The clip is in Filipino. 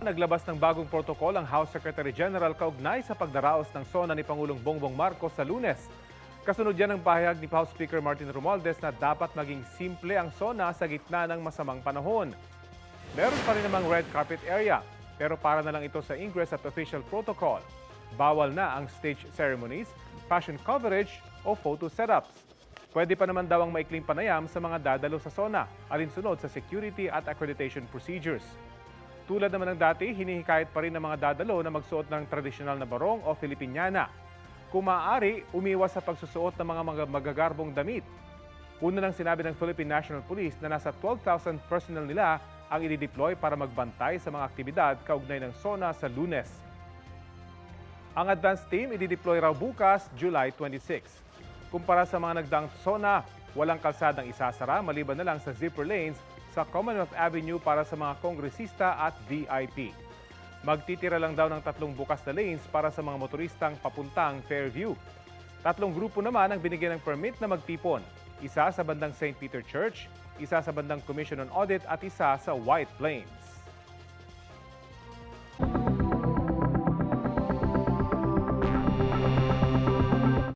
Naglabas ng bagong protocol ang House Secretary General kaugnay sa pagdaraos ng SONA ni Pangulong Bongbong Marcos sa Lunes. Kasunod yan ng pahayag ni House Speaker Martin Romualdez na dapat maging simple ang SONA sa gitna ng masamang panahon. Meron pa rin namang red carpet area, pero para na lang ito sa ingress at official protocol. Bawal na ang stage ceremonies, fashion coverage o photo setups. Pwede pa naman daw ang maikling panayam sa mga dadalo sa SONA, alinsunod sa security at accreditation procedures. Tulad naman ng dati, hinihikayat pa rin ng mga dadalo na magsuot ng tradisyonal na barong o Filipiniana. Kung maaari, umiwas sa pagsusuot ng mga magagarbong damit. Una nang sinabi ng Philippine National Police na nasa 12,000 personnel nila ang i-deploy para magbantay sa mga aktibidad kaugnay ng SONA sa Lunes. Ang advance team i-deploy raw bukas, July 26. Kumpara sa mga nagdaang SONA, walang kalsadang isasara maliban na lang sa zipper lanes sa Commonwealth Avenue para sa mga kongresista at VIP. Magtitira lang daw ng 3 bukas na lanes para sa mga motoristang papuntang Fairview. 3 grupo naman ang binigyan ng permit na magtipon. Isa sa bandang St. Peter Church, isa sa bandang Commission on Audit at isa sa White Plains.